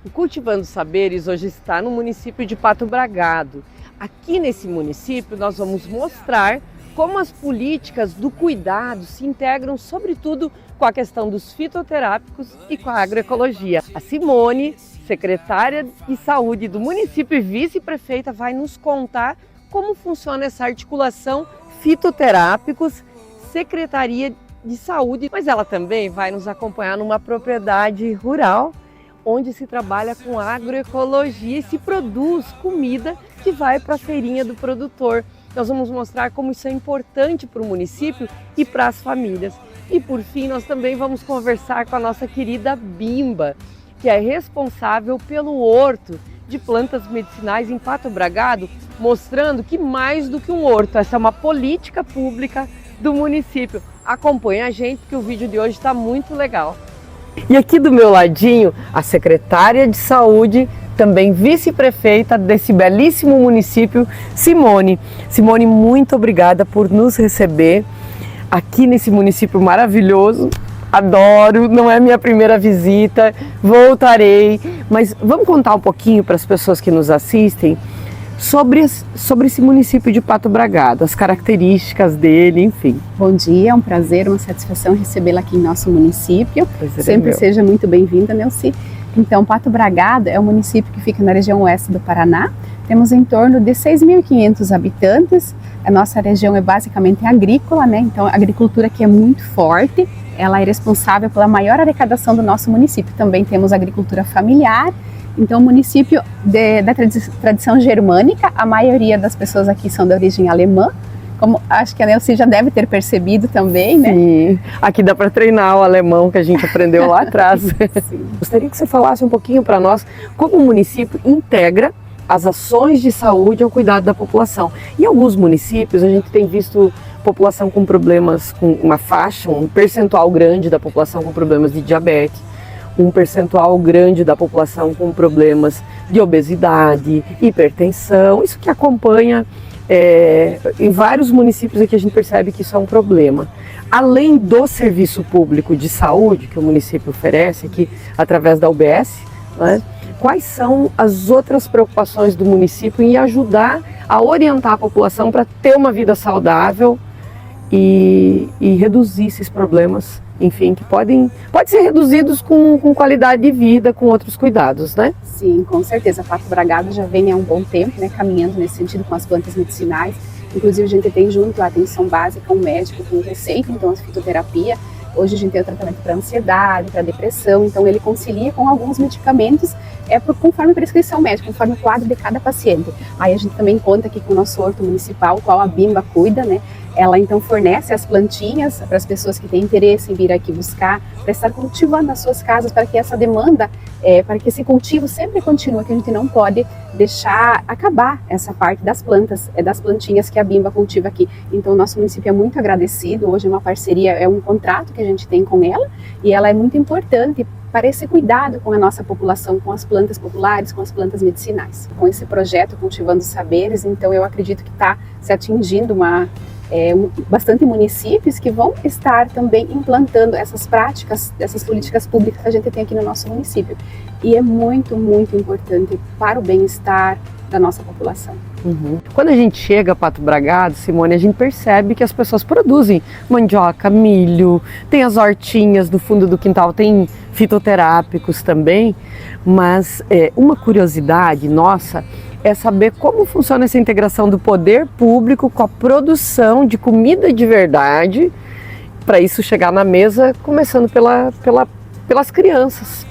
O Cultivando Saberes hoje está no município de Pato Bragado. Aqui nesse município nós vamos mostrar como as políticas do cuidado se integram, sobretudo, com a questão dos fitoterápicos e com a agroecologia. A Simone, secretária de saúde do município e vice-prefeita, vai nos contar como funciona essa articulação fitoterápicos, Secretaria de Saúde, mas ela também vai nos acompanhar numa propriedade rural, onde se trabalha com agroecologia e se produz comida que vai para a feirinha do produtor. Nós vamos mostrar como isso é importante para o município e para as famílias. E por fim, nós também vamos conversar com a nossa querida Bimba, que é responsável pelo horto de plantas medicinais em Pato Bragado, mostrando que mais do que um horto, essa é uma política pública do município. Acompanhe a gente que o vídeo de hoje está muito legal. E aqui do meu ladinho, a secretária de saúde, também vice-prefeita desse belíssimo município, Simone. Simone, muito obrigada por nos receber aqui nesse município maravilhoso. Adoro, não é minha primeira visita, voltarei. Mas vamos contar um pouquinho para as pessoas que nos assistem sobre esse município de Pato Bragado, as características dele, enfim. Bom dia, é um prazer, uma satisfação recebê-la aqui em nosso município. Sempre seja muito bem-vinda, Nelci. Então, Pato Bragado é um município que fica na região oeste do Paraná. Temos em torno de 6.500 habitantes. A nossa região é basicamente agrícola, né? Então, a agricultura aqui é muito forte. Ela é responsável pela maior arrecadação do nosso município. Também temos agricultura familiar. Então, o município da tradição germânica, a maioria das pessoas aqui são de origem alemã, como acho que a Nelci já deve ter percebido também, né? Sim, aqui dá para treinar o alemão que a gente aprendeu lá atrás. Sim. Gostaria que você falasse um pouquinho para nós como o município integra as ações de saúde ao cuidado da população. Em alguns municípios a gente tem visto população com problemas, com uma faixa, um percentual grande da população com problemas de diabetes, um percentual grande da população com problemas de obesidade, hipertensão, isso que acompanha em vários municípios aqui a gente percebe que isso é um problema. Além do serviço público de saúde que o município oferece aqui através da UBS, né, quais são as outras preocupações do município em ajudar a orientar a população para ter uma vida saudável e reduzir esses problemas, enfim, que podem ser reduzidos com qualidade de vida, com outros cuidados, né? Sim, com certeza. Pato Bragado já vem há um bom tempo, né, caminhando nesse sentido com as plantas medicinais. Inclusive, a gente tem junto a atenção básica um médico com receita, então a fitoterapia. Hoje a gente tem o tratamento para ansiedade, para depressão, então ele concilia com alguns medicamentos conforme prescrição médica, conforme o quadro de cada paciente. Aí a gente também conta aqui com o nosso horto municipal, qual a Bimba cuida, né? Ela então fornece as plantinhas para as pessoas que têm interesse em vir aqui buscar, para estar cultivando nas suas casas, para que essa demanda, para que esse cultivo sempre continue, que a gente não pode deixar acabar essa parte das plantas, das plantinhas que a Bimba cultiva aqui. Então o nosso município é muito agradecido, hoje é uma parceria, é um contrato que a gente tem com ela, e ela é muito importante para esse cuidado com a nossa população, com as plantas populares, com as plantas medicinais. Com esse projeto Cultivando Saberes, então eu acredito que está se atingindo bastante municípios que vão estar também implantando essas práticas, essas políticas públicas que a gente tem aqui no nosso município. E é muito, muito importante para o bem-estar da nossa população. Uhum. Quando a gente chega a Pato Bragado, Simone, a gente percebe que as pessoas produzem mandioca, milho, tem as hortinhas no fundo do quintal, tem fitoterápicos também, mas uma curiosidade nossa é saber como funciona essa integração do poder público com a produção de comida de verdade, para isso chegar na mesa, começando pelas crianças,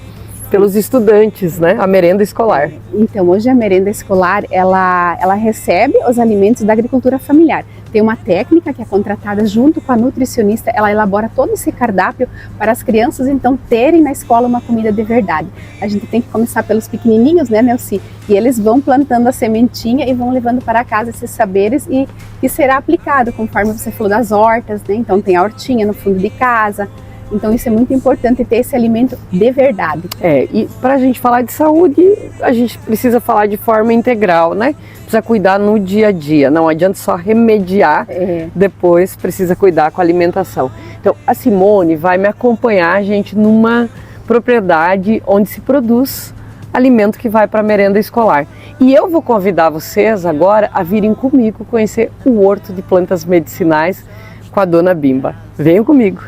pelos estudantes, né? A merenda escolar. Então, hoje a merenda escolar, ela recebe os alimentos da agricultura familiar. Tem uma técnica que é contratada junto com a nutricionista, ela elabora todo esse cardápio para as crianças, então, terem na escola uma comida de verdade. A gente tem que começar pelos pequenininhos, né, Nelci? E eles vão plantando a sementinha e vão levando para casa esses saberes e será aplicado, conforme você falou das hortas, né? Então, tem a hortinha no fundo de casa. Então isso é muito importante, ter esse alimento de verdade. E para a gente falar de saúde, a gente precisa falar de forma integral, né? Precisa cuidar no dia a dia, não adianta só remediar, depois precisa cuidar com a alimentação. Então a Simone vai me acompanhar, gente, numa propriedade onde se produz alimento que vai para a merenda escolar. E eu vou convidar vocês agora a virem comigo conhecer o Horto de Plantas Medicinais com a Dona Bimba. Venham comigo!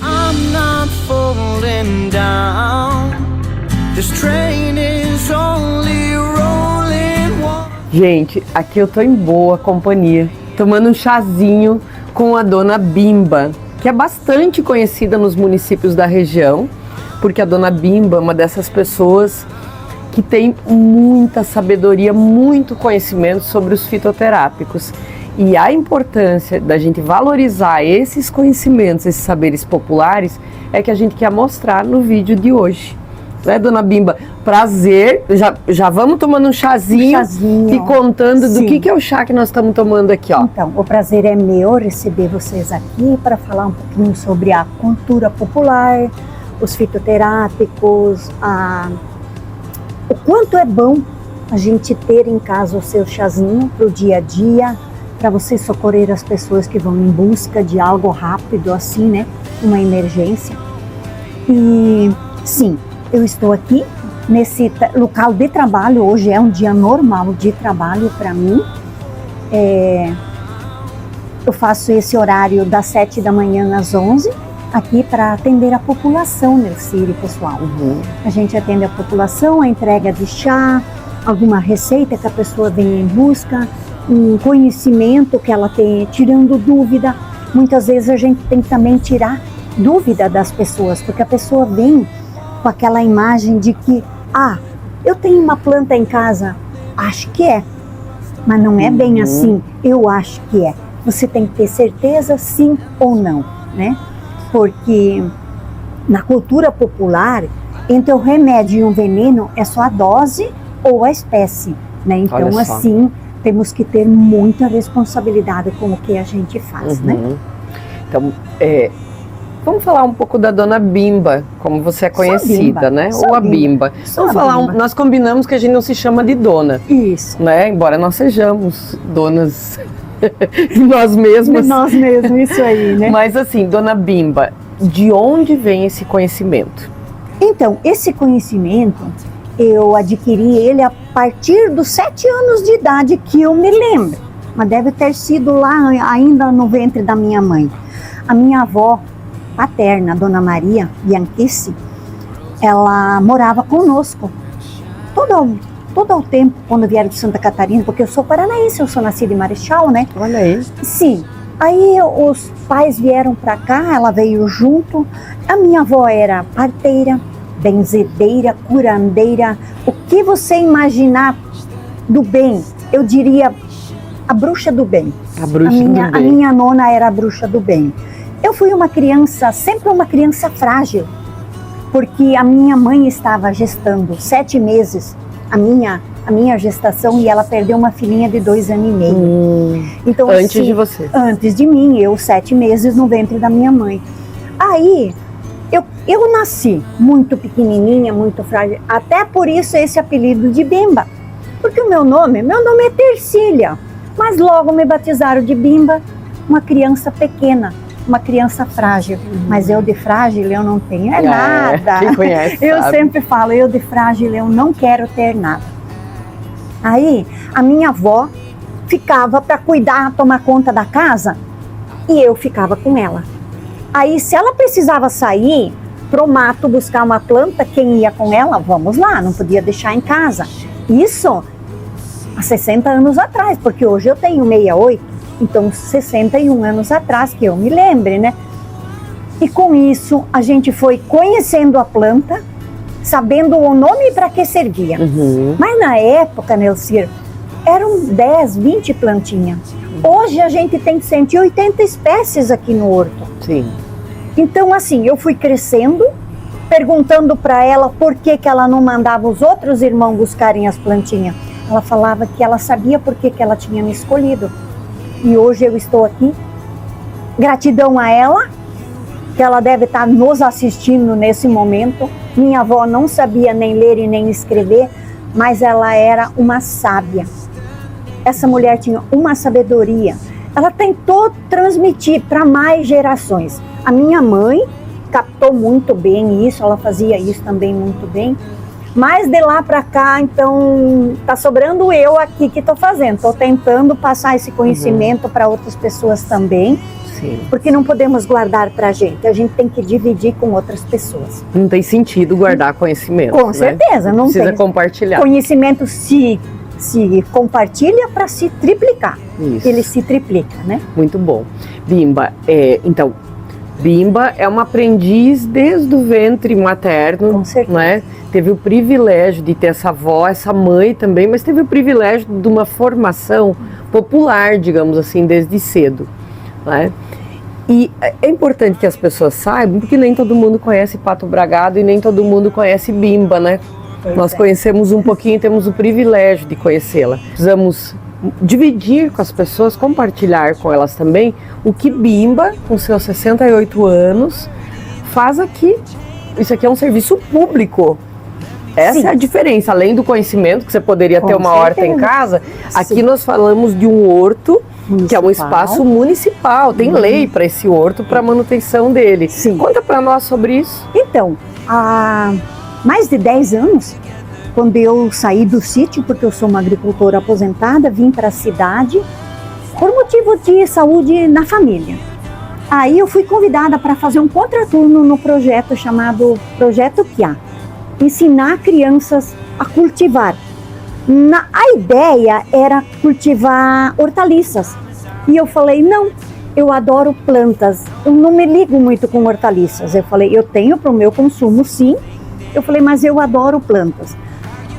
I'm not falling down. This train is only rolling one. Gente, aqui eu tô em boa companhia, tomando um chazinho com a Dona Bimba, que é bastante conhecida nos municípios da região, porque a Dona Bimba é uma dessas pessoas que tem muita sabedoria, muito conhecimento sobre os fitoterápicos. E a importância da gente valorizar esses conhecimentos, esses saberes populares, é que a gente quer mostrar no vídeo de hoje. Né, Dona Bimba? Prazer, já vamos tomando um chazinho e contando do que é o chá que nós estamos tomando aqui, ó. Então, o prazer é meu receber vocês aqui para falar um pouquinho sobre a cultura popular, os fitoterápicos, o quanto é bom a gente ter em casa o seu chazinho para o dia a dia, para você socorrer as pessoas que vão em busca de algo rápido, assim, né? Uma emergência. E sim, eu estou aqui nesse local de trabalho. Hoje é um dia normal de trabalho para mim. Eu faço esse horário das 7 da manhã às 11 aqui para atender a população, Nelsiri, pessoal. A gente atende a população, a entrega de chá, alguma receita que a pessoa vem em busca, um conhecimento que ela tem, tirando dúvida. Muitas vezes a gente tem que também tirar dúvida das pessoas, porque a pessoa vem com aquela imagem de que, eu tenho uma planta em casa, acho que é, mas não é bem assim, eu acho que é. Você tem que ter certeza, sim ou não, né? Porque na cultura popular, entre o remédio e o veneno é só a dose ou a espécie, né? Então, assim, temos que ter muita responsabilidade com o que a gente faz, né? Então, vamos falar um pouco da Dona Bimba, como você é conhecida, né? Ou a Bimba. Vamos falar, nós combinamos que a gente não se chama de dona. Isso. Né? Embora nós sejamos donas de nós mesmas. De nós mesmos, isso aí, né? Mas assim, Dona Bimba, de onde vem esse conhecimento? Então, esse conhecimento, eu adquiri ele a partir dos 7 anos de idade, que eu me lembro. Mas deve ter sido lá ainda no ventre da minha mãe. A minha avó paterna, Dona Maria Bianchice, ela morava conosco todo o tempo, quando vieram de Santa Catarina, porque eu sou paranaense, eu sou nascida em Marechal, né? Olha aí. Sim. Aí os pais vieram para cá, ela veio junto. A minha avó era parteira, benzedeira, curandeira, o que você imaginar do bem, eu diria a bruxa do bem. A bruxa do bem. A minha nona era a bruxa do bem. Eu fui uma criança, sempre uma criança frágil, porque a minha mãe estava gestando 7 meses a minha gestação, e ela perdeu uma filhinha de 2 anos e meio. Então, antes assim, de você? Antes de mim, eu 7 meses no ventre da minha mãe. Aí, eu nasci muito pequenininha, muito frágil, até por isso esse apelido de Bimba, porque o meu nome é Tercília, mas logo me batizaram de Bimba, uma criança pequena, uma criança frágil, mas eu de frágil eu não tenho nada. Quem conhece eu sabe. sempre falo, eu de frágil eu não quero ter nada. Aí a minha avó ficava para cuidar, tomar conta da casa, e eu ficava com ela. Aí se ela precisava sair pro mato buscar uma planta, quem ia com ela? Vamos lá, não podia deixar em casa. Isso há 60 anos atrás, porque hoje eu tenho 68. Então, 61 anos atrás, que eu me lembre, né? E com isso, a gente foi conhecendo a planta, sabendo o nome e para que servia. Mas na época, Nelsir, eram 10, 20 plantinhas. Hoje a gente tem 180 espécies aqui no horto. Sim. Então, assim, eu fui crescendo, perguntando para ela por que ela não mandava os outros irmãos buscarem as plantinhas. Ela falava que ela sabia por que ela tinha me escolhido. E hoje eu estou aqui, gratidão a ela, que ela deve estar nos assistindo nesse momento. Minha avó não sabia nem ler e nem escrever, mas ela era uma sábia. Essa mulher tinha uma sabedoria. Ela tentou transmitir para mais gerações. A minha mãe captou muito bem isso, ela fazia isso também muito bem. Mas de lá para cá, então, tá sobrando eu aqui que estou fazendo. Estou tentando passar esse conhecimento para outras pessoas também. Sim. Porque não podemos guardar para a gente tem que dividir com outras pessoas. Não tem sentido guardar conhecimento. Com certeza, não precisa tem. compartilhar. Conhecimento se compartilha para se triplicar. Isso. Ele se triplica, né? Muito bom. Bimba, então, Bimba é uma aprendiz desde o ventre materno, Com certeza. né? Teve o privilégio de ter essa avó, essa mãe também, mas teve o privilégio de uma formação popular, digamos assim, desde cedo, né? E é importante que as pessoas saibam, porque nem todo mundo conhece Pato Bragado e nem todo mundo conhece Bimba, né? Nós conhecemos um pouquinho, temos o privilégio de conhecê-la. Precisamos dividir com as pessoas, compartilhar com elas também o que Bimba, com seus 68 anos, faz aqui. Isso aqui é um serviço público. Essa Sim. é a diferença. Além do conhecimento, que você poderia ter Com uma horta em certeza. casa, aqui Sim. nós falamos de um horto, que é um Municipal. espaço municipal. Tem lei para esse horto, para manutenção dele. Sim. Conta para nós sobre isso. Então, há mais de 10 anos, quando eu saí do sítio, porque eu sou uma agricultora aposentada, vim para a cidade por motivo de saúde na família. Aí eu fui convidada para fazer um contraturno no projeto chamado Projeto QIA, ensinar crianças a cultivar. A ideia era cultivar hortaliças. E eu falei, não, eu adoro plantas, eu não me ligo muito com hortaliças. Eu falei, eu tenho para o meu consumo, sim. Eu falei, mas eu adoro plantas.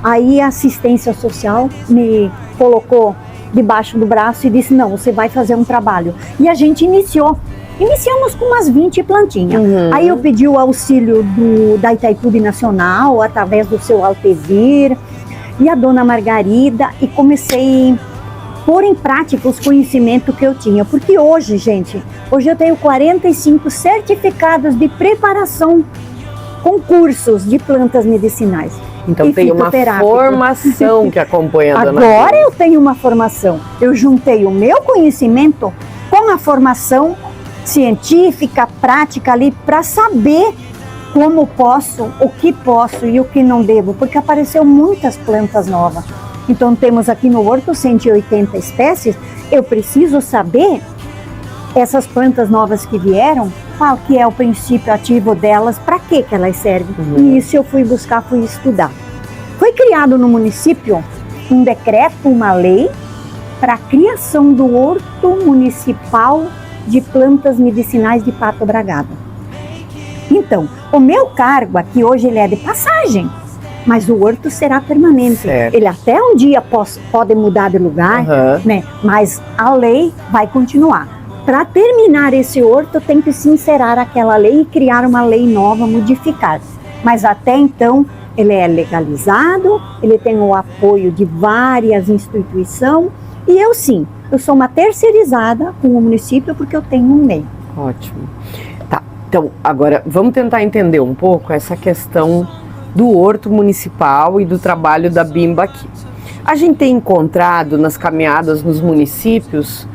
Aí a assistência social me colocou debaixo do braço e disse, não, você vai fazer um trabalho. E a gente iniciamos com umas 20 plantinhas. Aí eu pedi o auxílio da Itaipu Nacional, através do seu Altevir e a dona Margarida, e comecei a pôr em prática os conhecimentos que eu tinha. Porque hoje, gente, eu tenho 45 certificados de preparação com cursos de plantas medicinais. Então E tem uma fitoterápico. formação que acompanha a dona Agora Bimba. eu tenho uma formação. Eu juntei o meu conhecimento com a formação científica, prática ali, para saber como posso, o que posso e o que não devo, porque apareceu muitas plantas novas. Então temos aqui no horto 180 espécies, eu preciso saber essas plantas novas que vieram, qual que é o princípio ativo delas, para que elas servem. E isso eu fui buscar, fui estudar. Foi criado no município um decreto, uma lei, para a criação do horto municipal de plantas medicinais de Pato Bragado. Então, o meu cargo aqui hoje ele é de passagem, mas o horto será permanente. Certo. Ele até um dia pode mudar de lugar, né? Mas a lei vai continuar. Para terminar esse horto, tem que se encerrar aquela lei e criar uma lei nova, modificar. Mas até então, ele é legalizado, ele tem o apoio de várias instituições e eu sim, eu sou uma terceirizada com o município porque eu tenho um MEI. Ótimo. Tá, então agora vamos tentar entender um pouco essa questão do horto municipal e do trabalho da Bimba aqui. A gente tem encontrado nas caminhadas nos municípios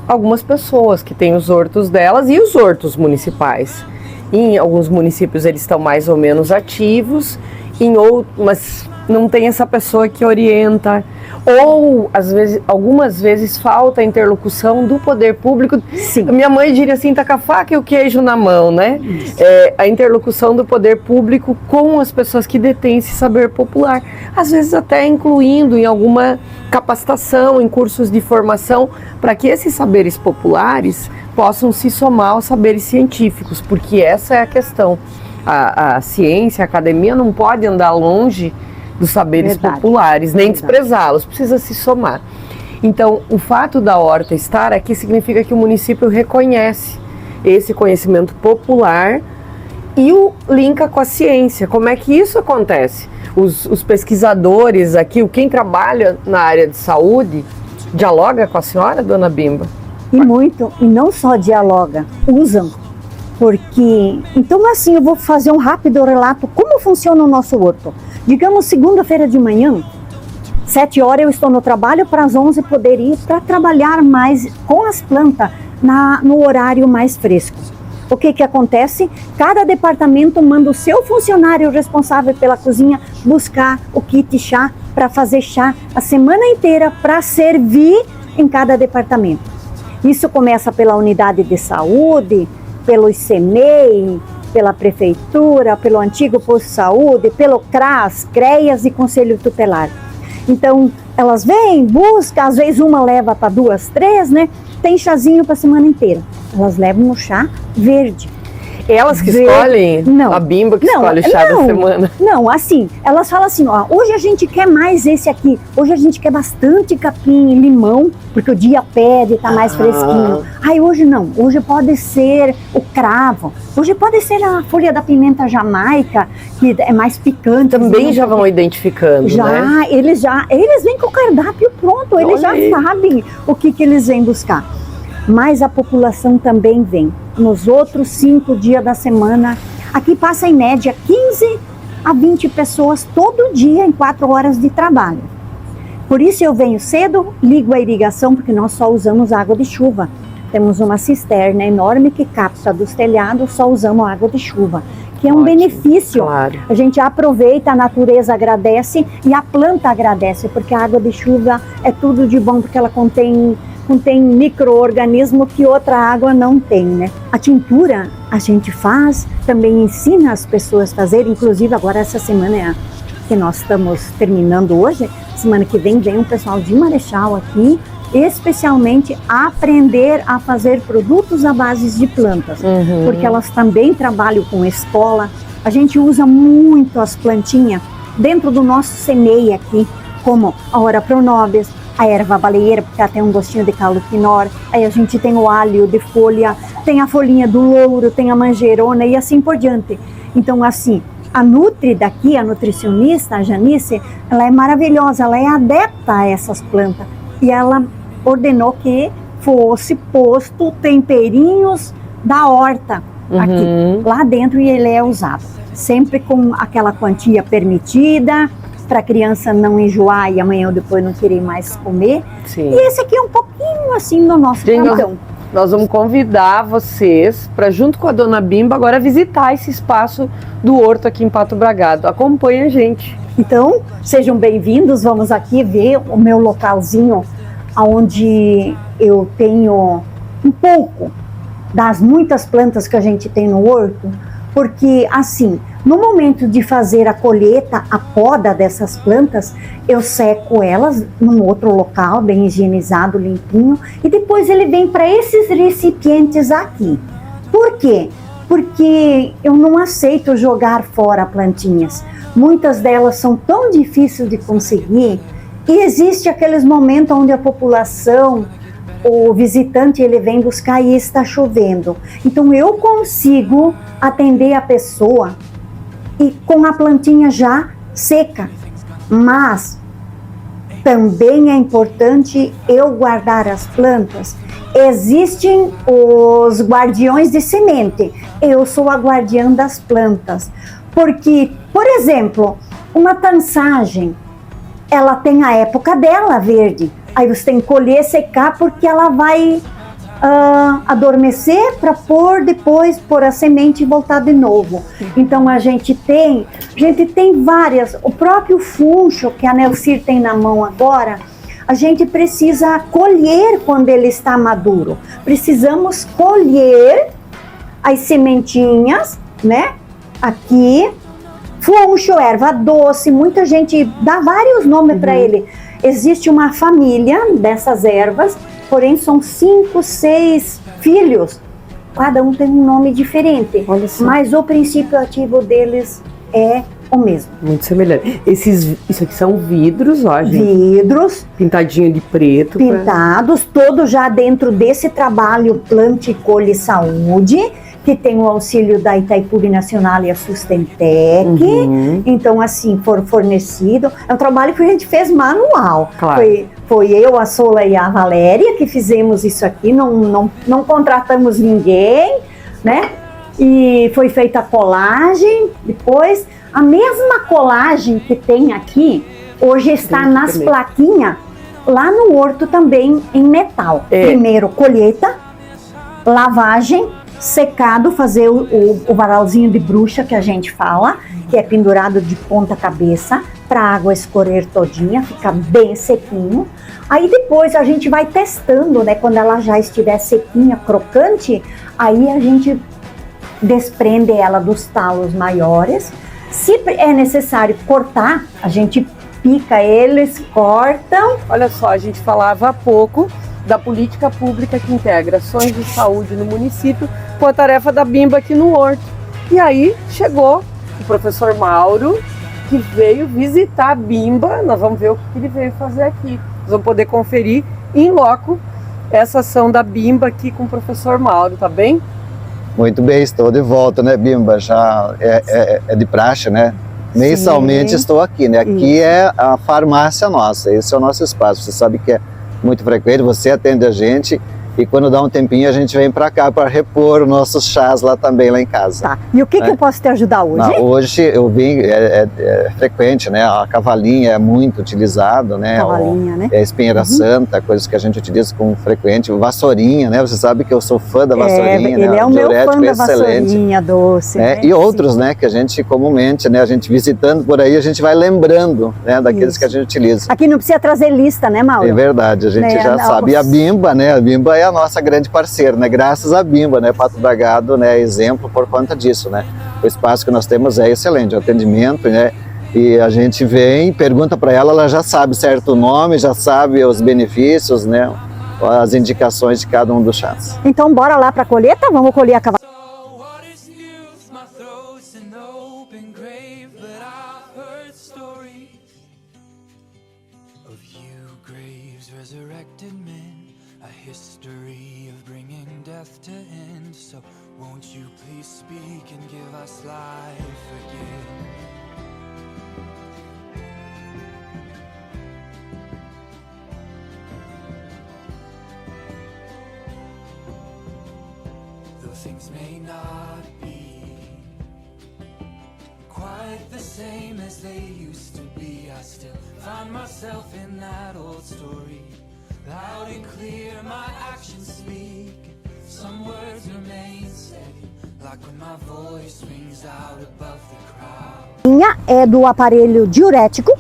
algumas pessoas que têm os hortos delas e os hortos municipais. Em alguns municípios eles estão mais ou menos ativos, em outros, mas não tem essa pessoa que orienta, ou às vezes, algumas vezes falta a interlocução do poder público. Sim. Minha mãe diria assim, tá com a faca e o queijo na mão, né? A interlocução do poder público com as pessoas que detêm esse saber popular, às vezes até incluindo em alguma capacitação, em cursos de formação, para que esses saberes populares possam se somar aos saberes científicos, porque essa é a questão. A ciência, a academia não pode andar longe dos saberes populares, nem desprezá-los, precisa se somar. Então, o fato da horta estar aqui significa que o município reconhece esse conhecimento popular e o linka com a ciência. Como é que isso acontece? Os pesquisadores aqui, quem trabalha na área de saúde, dialoga com a senhora, dona Bimba? E muito, e não só dialoga, usam. Porque, então assim, eu vou fazer um rápido relato como funciona o nosso horto. Digamos, segunda-feira de manhã, 7 horas eu estou no trabalho, para as 11 poder ir para trabalhar mais com as plantas no horário mais fresco. o que que acontece? Cada departamento manda o seu funcionário responsável pela cozinha buscar o kit chá para fazer chá a semana inteira para servir em cada departamento. Isso começa pela unidade de saúde, pelo ICMEI, pela prefeitura, pelo antigo posto de saúde, pelo CRAS, CREAS e Conselho Tutelar. Então, elas vêm, buscam, às vezes uma leva para 2, 3, né? Tem chazinho para a semana inteira. Elas levam o chá verde. Elas que escolhem? Não. A Bimba que escolhe o chá da semana? Não, assim, elas falam assim, ó, hoje a gente quer mais esse aqui, hoje a gente quer bastante capim e limão, porque o dia pede, tá mais fresquinho. Ai, hoje não, hoje pode ser o cravo, hoje pode ser a folha da pimenta jamaica, que é mais picante. Também já vão identificando, né? Eles vêm com o cardápio pronto, eles já sabem o que eles vêm buscar. Mas a população também vem. Nos outros 5 dias da semana, aqui passa em média 15 a 20 pessoas todo dia em 4 horas de trabalho. Por isso eu venho cedo, ligo a irrigação, porque nós só usamos água de chuva. Temos uma cisterna enorme que capta dos telhados, só usamos água de chuva, que é um benefício. Claro. A gente aproveita, a natureza agradece e a planta agradece, porque a água de chuva é tudo de bom, porque ela contém micro-organismo que outra água não tem, né? A tintura a gente faz, também ensina as pessoas a fazer, inclusive agora essa semana que nós estamos terminando hoje, semana que vem um pessoal de Marechal aqui, especialmente aprender a fazer produtos à base de plantas, porque elas também trabalham com escola. A gente usa muito as plantinhas dentro do nosso CMEI aqui, como a Ora Pronobis, a erva baleeira, porque ela tem um gostinho de calopinor, aí a gente tem o alho de folha, tem a folhinha do louro, tem a manjerona e assim por diante. Então, assim, a Nutri daqui, a nutricionista, a Janice, ela é maravilhosa, ela é adepta a essas plantas. E ela ordenou que fosse posto temperinhos da horta aqui, lá dentro, e ele é usado. Sempre com aquela quantia permitida, para a criança não enjoar e amanhã ou depois não querer mais comer. Sim. E esse aqui é um pouquinho assim no nosso plantão. Nós vamos convidar vocês para, junto com a dona Bimba, agora visitar esse espaço do horto aqui em Pato Bragado. Acompanhe a gente. Então, sejam bem-vindos. Vamos aqui ver o meu localzinho, onde eu tenho um pouco das muitas plantas que a gente tem no horto, porque assim, no momento de fazer a colheita, a poda dessas plantas, eu seco elas num outro local, bem higienizado, limpinho, e depois ele vem para esses recipientes aqui. Por quê? Porque eu não aceito jogar fora plantinhas. Muitas delas são tão difíceis de conseguir, e existe aqueles momentos onde a população, o visitante, ele vem buscar e está chovendo. Então eu consigo atender a pessoa e com a plantinha já seca. Mas também é importante eu guardar as plantas. Existem os guardiões de semente. Eu sou a guardiã das plantas. Porque, por exemplo, uma tansagem, ela tem a época dela verde. Aí você tem que colher, secar, porque ela vai adormecer para depois pôr a semente e voltar de novo. Então a gente tem várias. O próprio funcho que a Nelcir tem na mão agora, a gente precisa colher quando ele está maduro. Precisamos colher as sementinhas, né? Aqui, funcho, erva doce, muita gente dá vários nomes para ele. Existe uma família dessas ervas, porém são 5, 6 filhos. Cada um tem um nome diferente, mas o princípio ativo deles é o mesmo. Muito semelhante. Isso aqui são vidros, ó, gente. Vidros. Pintadinho de preto. Pintados, todos já dentro desse trabalho Plante, Colhe, Saúde, que tem o auxílio da Itaipu Nacional e a Sustentec. Então, assim, for fornecido. É um trabalho que a gente fez manual. Claro. Foi eu, a Sola e a Valéria que fizemos isso aqui, não contratamos ninguém, né? E foi feita a colagem, depois a mesma colagem que tem aqui, hoje está nas plaquinhas, lá no horto também em metal. Primeiro colheita, lavagem, secado, fazer o varalzinho de bruxa que a gente fala, que é pendurado de ponta cabeça, para a água escorrer todinha, ficar bem sequinho. Aí depois a gente vai testando, né? Quando ela já estiver sequinha, crocante, aí a gente desprende ela dos talos maiores. Se é necessário cortar, a gente pica eles, cortam. Olha só, a gente falava há pouco da política pública que integra ações de saúde no município com a tarefa da Bimba aqui no Horto. E aí chegou o professor Mauro, que veio visitar a Bimba. Nós vamos ver o que ele veio fazer aqui. Nós vamos poder conferir em loco essa ação da Bimba aqui com o professor Mauro, tá bem? Muito bem, estou de volta, né, Bimba? Já é de praxe, né? Mensalmente Sim. estou aqui, né? Aqui Isso. é a farmácia nossa, esse é o nosso espaço. Você sabe que é muito frequente, você atende a gente e quando dá um tempinho a gente vem para cá para repor nossos chás lá também, lá em casa. Tá. E o que eu posso te ajudar hoje? Não, hoje eu vim, é frequente, né? A cavalinha é muito utilizado, né? Cavalinha, né? É a espinheira santa, coisas que a gente utiliza com frequente. Vassourinha, né? Você sabe que eu sou fã da vassourinha, ele né? é o meu diurético fã da excelente. vassourinha doce. Né? Né? E outros, né? Que a gente comumente, né? A gente visitando por aí, a gente vai lembrando, né? Daqueles Isso. que a gente utiliza. Aqui não precisa trazer lista, né, Mauro? É verdade, a gente Né, já não, sabe. E a Bimba, né? A Bimba é a nossa grande parceira, né? Graças à Bimba, né? Pato Bragado, né? Exemplo por conta disso, né? O espaço que nós temos é excelente, o atendimento, né? E a gente vem, pergunta para ela, ela já sabe certo o nome, já sabe os benefícios, né? As indicações de cada um dos chás. Então bora lá para a colheita, vamos colher a cavalinha. So what is news? My throat's an open grave, but I've heard stories of you, graves, resurrected men, a history of bringing death to end. So won't you please speak and give us life again? Though things may not be quite the same as they used to be, I still find myself in that old story. Loud and clear my actions speak, some words remain steady, like when my voice rings out above the crowd. É do aparelho diurético,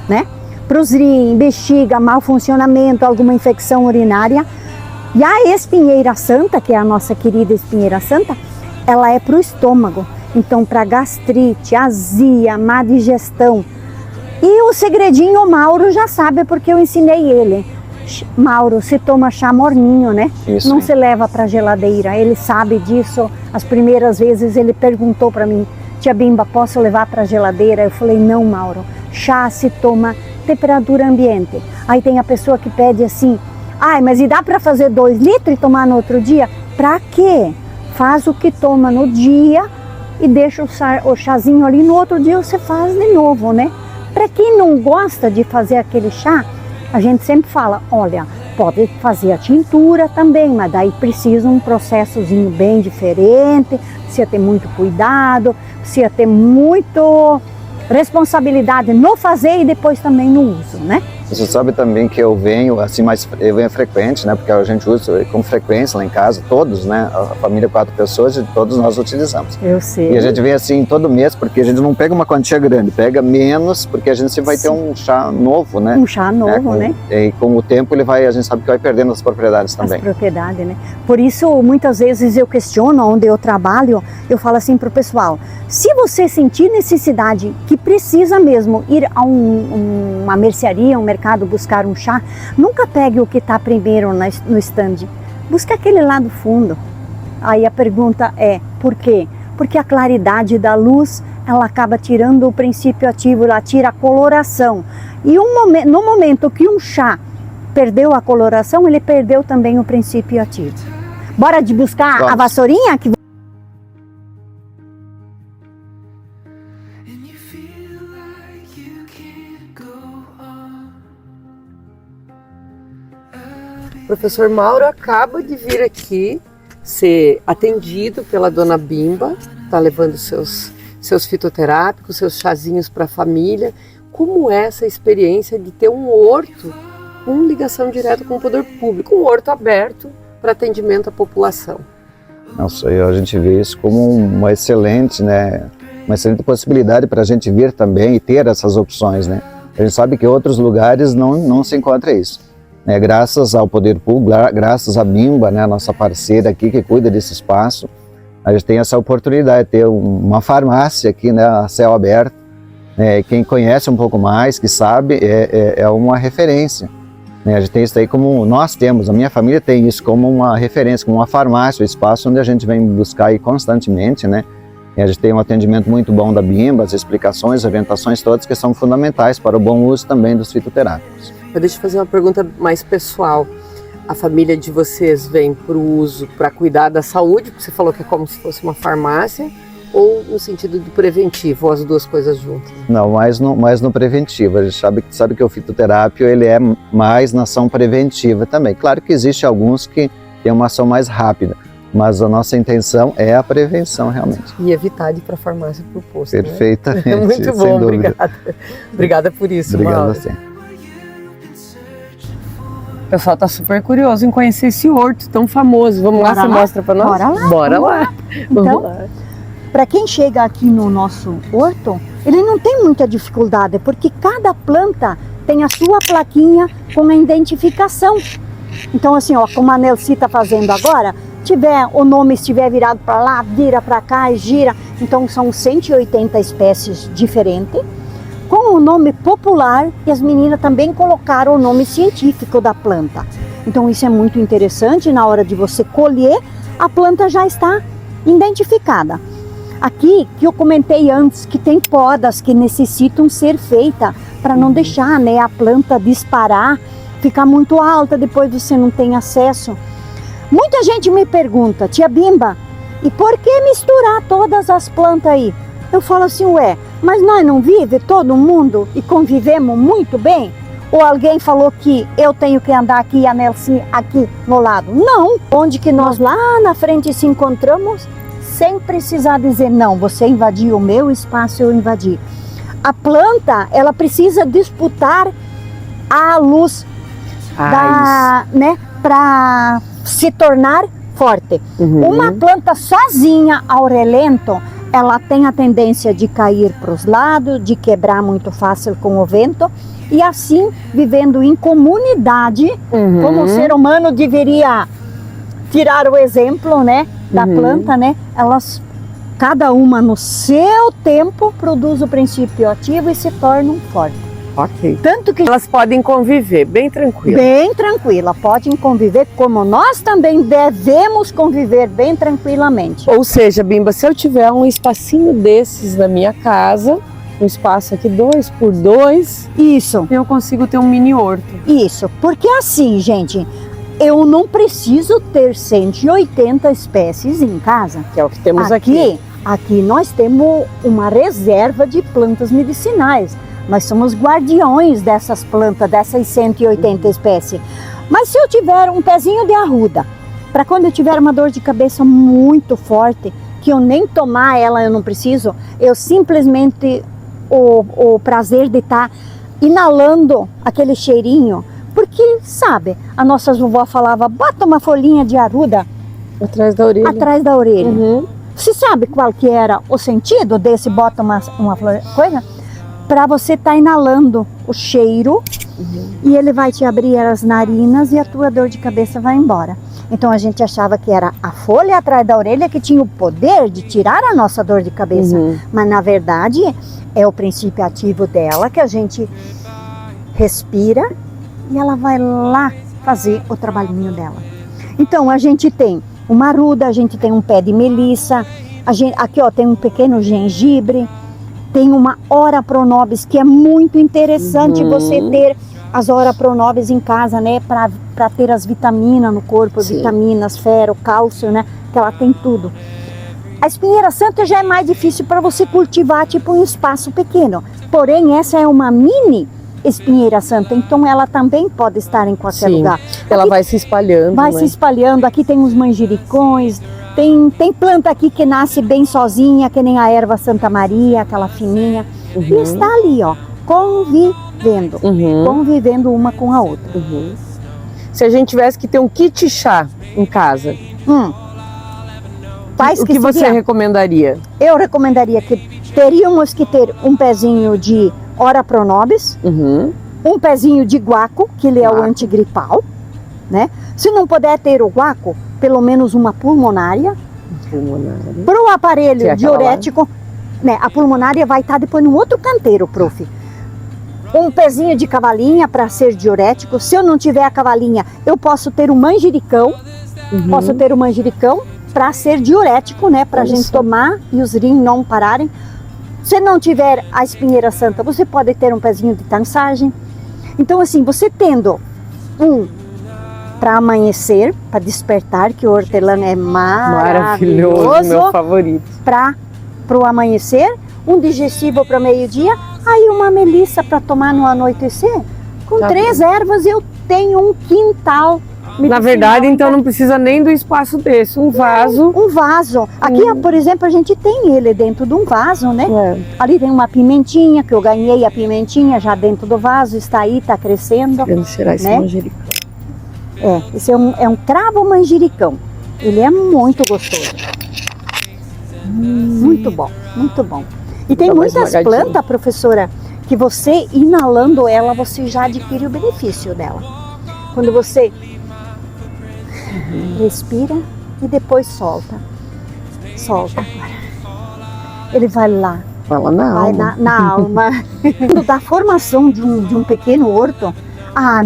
né? Para os rins, bexiga, mau funcionamento, alguma infecção urinária. E a espinheira santa, que é a nossa querida espinheira santa, ela é para o estômago. Então, para gastrite, azia, má digestão. E o segredinho o Mauro já sabe porque eu ensinei ele. Mauro, se toma chá morninho, né? Isso. Não se leva para geladeira. Ele sabe disso. As primeiras vezes ele perguntou para mim: tia Bimba, posso levar para geladeira? Eu falei: não, Mauro. Chá se toma temperatura ambiente. Aí tem a pessoa que pede assim: ai, mas e dá para fazer 2 litros e tomar no outro dia? Para quê? Faz o que toma no dia e deixa o chazinho ali, no outro dia você faz de novo, né? Para quem não gosta de fazer aquele chá, a gente sempre fala: olha, pode fazer a tintura também, mas daí precisa um processozinho bem diferente, precisa ter muito cuidado, precisa ter muito responsabilidade no fazer e depois também no uso, né? Você sabe também que eu venho assim eu venho frequente, né? Porque a gente usa com frequência lá em casa, todos, né? A família 4 pessoas e todos nós utilizamos. Eu sei. E a gente vem assim todo mês, porque a gente não pega uma quantia grande, pega menos, porque a gente sempre vai ter um chá novo, né? Um chá novo, né? E com o tempo a gente sabe que vai perdendo as propriedades também. As propriedades, né? Por isso, muitas vezes eu questiono onde eu trabalho, eu falo assim pro pessoal: se você sentir necessidade, que precisa mesmo ir a uma mercearia, um mercado, buscar um chá, nunca pegue o que está primeiro no stand. Busca aquele lá do fundo. Aí a pergunta é: por quê? Porque a claridade da luz, ela acaba tirando o princípio ativo, ela tira a coloração. E no momento que um chá perdeu a coloração, ele perdeu também o princípio ativo. Bora de buscar Vamos. a vassourinha? Que... And you feel like you can't go on. O professor Mauro acaba de vir aqui ser atendido pela dona Bimba, está levando seus fitoterápicos, seus chazinhos para a família. Como é essa experiência de ter um horto com ligação direta com o poder público, um horto aberto para atendimento à população? Nossa, a gente vê isso como uma excelente, né, uma excelente possibilidade para a gente vir também e ter essas opções, né? A gente sabe que em outros lugares não se encontra isso. Né? Graças ao poder público, graças à Bimba, né, a nossa parceira aqui que cuida desse espaço, a gente tem essa oportunidade de ter uma farmácia aqui, né, a céu aberto. Quem conhece um pouco mais, que sabe, é uma referência. A gente tem isso aí como nós temos, a minha família tem isso como uma referência, como uma farmácia, um espaço onde a gente vem buscar aí constantemente, né? E a gente tem um atendimento muito bom da Bimba, as explicações, as orientações todas que são fundamentais para o bom uso também dos fitoterápicos. Deixa eu fazer uma pergunta mais pessoal. A família de vocês vem para o uso, para cuidar da saúde, porque você falou que é como se fosse uma farmácia, ou no sentido do preventivo, ou as duas coisas juntas? Não, mais no preventivo. A gente sabe que o fitoterápico ele é mais na ação preventiva também. Claro que existe alguns que têm uma ação mais rápida, mas a nossa intenção é a prevenção realmente. E evitar de ir para a farmácia por posto. Perfeitamente. Né? Muito bom, obrigada. Obrigada por isso, Obrigado Mauro. a você. O pessoal está super curioso em conhecer esse horto tão famoso. Vamos lá, você mostra para nós? Bora lá. Bora lá. Vamos Então, lá. para quem chega aqui no nosso horto, ele não tem muita dificuldade, porque cada planta tem a sua plaquinha com a identificação. Então assim, ó, como a Nelci está fazendo agora, o nome estiver virado para lá, vira para cá e gira. Então são 180 espécies diferentes, com o nome popular, e as meninas também colocaram o nome científico da planta. Então isso é muito interessante, na hora de você colher, a planta já está identificada. Aqui, que eu comentei antes, que tem podas que necessitam ser feitas para não deixar, né, a planta disparar, ficar muito alta, depois você não tem acesso. Muita gente me pergunta, tia Bimba, e por que misturar todas as plantas aí? Eu falo assim, ué, mas nós não vivemos todo mundo e convivemos muito bem? Ou alguém falou que eu tenho que andar aqui e a Nelci aqui no lado? Não, onde que nós lá na frente se encontramos, sem precisar dizer, não, você invadiu o meu espaço, eu invadi. A planta, ela precisa disputar a luz né, para se tornar forte. Uma planta sozinha, aurelento, ela tem a tendência de cair para os lados, de quebrar muito fácil com o vento, e assim, vivendo em comunidade, como o ser humano deveria tirar o exemplo, né, da planta, né, elas, cada uma no seu tempo, produz o princípio ativo e se tornam fortes. Ok. Tanto que elas podem conviver bem tranquila. Bem tranquila, podem conviver como nós também devemos conviver bem tranquilamente. Ou seja, Bimba, se eu tiver um espacinho desses na minha casa, um espaço aqui 2x2, isso, eu consigo ter um mini horto. Isso, porque assim, gente, eu não preciso ter 180 espécies em casa. Que é o que temos aqui. Aqui nós temos uma reserva de plantas medicinais. Nós somos guardiões dessas plantas, dessas 180 espécies. Mas se eu tiver um pezinho de arruda, para quando eu tiver uma dor de cabeça muito forte, que eu nem tomar ela, eu não preciso, eu simplesmente, o prazer de estar inalando aquele cheirinho, porque, sabe, a nossa vovó falava, bota uma folhinha de arruda atrás da orelha. Atrás da orelha. Você sabe qual que era o sentido desse bota uma coisa? Para você estar inalando o cheiro e ele vai te abrir as narinas e a tua dor de cabeça vai embora. Então a gente achava que era a folha atrás da orelha que tinha o poder de tirar a nossa dor de cabeça. Mas na verdade é o princípio ativo dela que a gente respira e ela vai lá fazer o trabalhinho dela. Então a gente tem uma arruda, a gente tem um pé de melissa, aqui ó, tem um pequeno gengibre, tem uma ora pronobis que é muito interessante você ter as ora pronobis em casa, né, para ter as vitaminas no corpo, vitaminas, ferro, cálcio, né, que ela tem tudo. A espinheira santa já é mais difícil para você cultivar tipo um espaço pequeno, porém essa é uma mini espinheira santa, então ela também pode estar em qualquer lugar. Ela vai se espalhando. Vai se espalhando, aqui tem os manjericões, tem planta aqui que nasce bem sozinha, que nem a erva Santa Maria, aquela fininha, e está ali, ó, convivendo uma com a outra. Se a gente tivesse que ter um kit chá em casa, pais O que você seguiam. recomendaria? Eu recomendaria que teríamos que ter um pezinho de ora pro nobis, Uhum. um pezinho de guaco, que ele é o Guaco. antigripal, né? Se não puder ter o guaco, pelo menos uma pulmonária. Pulmonária. Para o aparelho Que é aquela diurético, né, a pulmonária vai estar depois num outro canteiro, prof. Um pezinho de cavalinha para ser diurético. Se eu não tiver a cavalinha, eu posso ter um manjericão. Uhum. Posso ter um manjericão para ser diurético, né? Para a Olha gente só. tomar e os rins não pararem. Se não tiver a espinheira santa, você pode ter um pezinho de tansagem. Então, assim, você tendo um para amanhecer, para despertar, que o hortelã é Maravilhoso, meu favorito. para o amanhecer, um digestivo para meio-dia, aí uma melissa para tomar no anoitecer. Com Tá 3 ervas eu tenho um quintal Na medicinal. verdade, então não precisa nem do espaço desse, um vaso. Um vaso. Aqui, por exemplo, a gente tem ele dentro de um vaso, né? É. Ali tem uma pimentinha, que eu ganhei a pimentinha já dentro do vaso, está aí, está crescendo. Querendo cheirar esse Né? manjericão. Esse é um cravo manjericão. Ele é muito gostoso. Muito bom, muito bom. E tem Dá mais muitas uma gatinha. plantas, professora, que você inalando ela, você já adquire o benefício dela. Quando você respira e depois solta. Solta agora. Ele vai lá, Fala na vai alma. na alma. Da formação de um pequeno horto,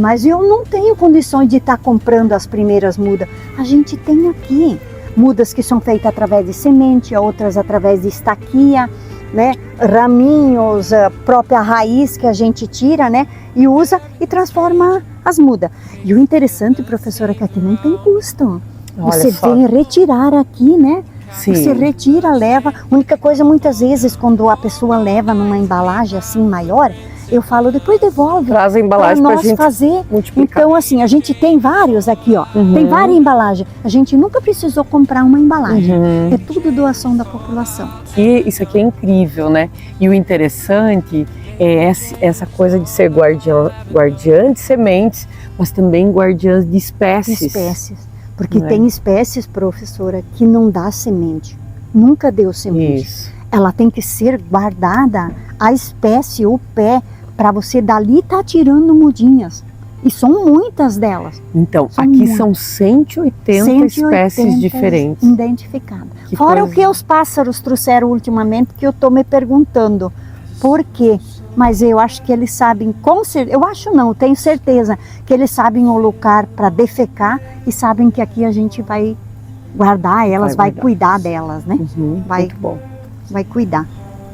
mas eu não tenho condições de estar comprando as primeiras mudas. A gente tem aqui mudas que são feitas através de semente, outras através de estaquia, né? Raminhos, a própria raiz que a gente tira, né? E usa e transforma as mudas. E o interessante, professora, é que aqui não tem custo. Olha Você só. vem retirar aqui, né? Sim. Você retira, leva. A única coisa, muitas vezes, quando a pessoa leva numa embalagem assim maior, eu falo, depois devolve Traz a embalagem para pra nós gente fazer. multiplicar. Então, assim, a gente tem vários aqui, ó. Uhum. Tem várias embalagens. A gente nunca precisou comprar uma embalagem. Uhum. É tudo doação da população. Isso aqui é incrível, né? E o interessante é essa coisa de ser guardiã de sementes, mas também guardiãs de espécies. Espécies. Porque Não é? tem espécies, professora, que não dá semente. Nunca deu semente. Isso. Ela tem que ser guardada, a espécie, o pé, para você dali estar tirando mudinhas. E são muitas delas. Então, São aqui muitas. são 180 espécies diferentes. Identificadas. Que Fora coisa. o que os pássaros trouxeram ultimamente, que eu estou me perguntando por quê. Mas eu acho que eles sabem, com certeza, eu acho não, tenho certeza, que eles sabem o lugar para defecar e sabem que aqui a gente vai guardar elas, vai guardar. cuidar delas, né? Uhum, Vai. muito bom. Vai cuidar.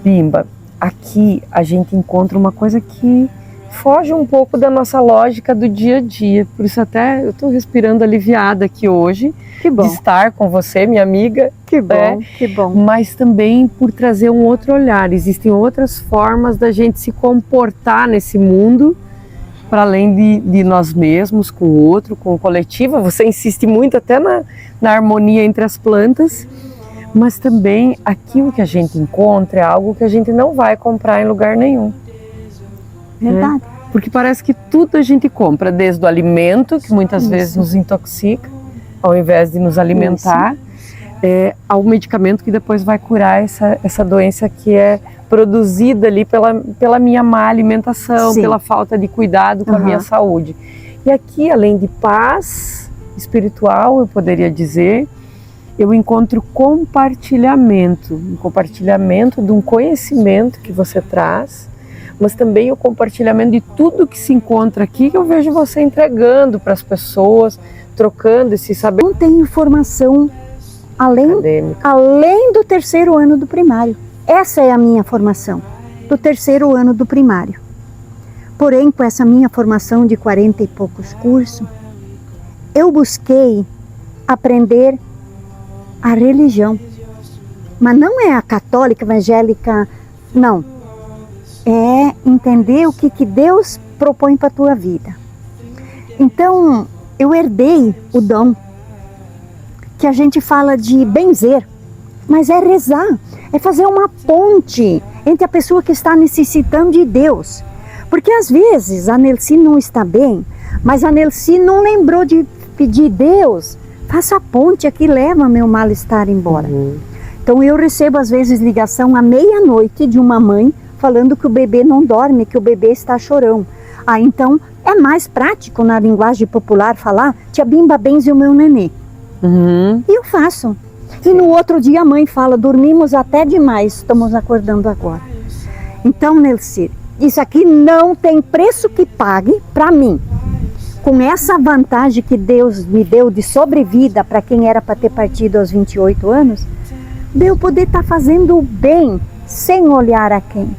Bimba, aqui a gente encontra uma coisa que foge um pouco da nossa lógica do dia a dia. Por isso até eu estou respirando aliviada aqui hoje Que de estar com você, minha amiga. que bom, É. que bom. Mas também por trazer um outro olhar. Existem outras formas da gente se comportar nesse mundo, para além de nós mesmos, com o outro, com o coletivo. Você insiste muito até na harmonia entre as plantas, mas também aquilo que a gente encontra é algo que a gente não vai comprar em lugar nenhum. Verdade. Porque parece que tudo a gente compra, desde o alimento, que muitas vezes nos intoxica, ao invés de nos alimentar, ao medicamento que depois vai curar essa doença que é produzida ali pela minha má alimentação, Sim. pela falta de cuidado com a minha saúde. E aqui, além de paz espiritual, eu poderia dizer, eu encontro compartilhamento, um compartilhamento de um conhecimento que você traz, mas também o compartilhamento de tudo que se encontra aqui, que eu vejo você entregando para as pessoas, trocando esse saber Não tenho formação além do 3º ano do primário. Essa é a minha formação, do 3º ano do primário. Porém, com essa minha formação de 40 e poucos cursos, eu busquei aprender a religião. Mas não é a católica, evangélica, não. É entender o que Deus propõe para a tua vida. Então, eu herdei o dom, que a gente fala de benzer, mas é rezar, é fazer uma ponte entre a pessoa que está necessitando de Deus. Porque às vezes a Nelci não está bem, mas a Nelci não lembrou de pedir Deus, faça a ponte aqui, leva meu mal-estar embora. Então eu recebo às vezes ligação à meia-noite de uma mãe falando que o bebê não dorme, que o bebê está chorão. Então é mais prático na linguagem popular falar, tia Bimba benze o meu nenê. E eu faço. E no outro dia a mãe fala, dormimos até demais, estamos acordando agora. Então, Nelcir, isso aqui não tem preço que pague para mim. Com essa vantagem que Deus me deu de sobrevida para quem era para ter partido aos 28 anos, de eu poder estar fazendo o bem sem olhar a quem.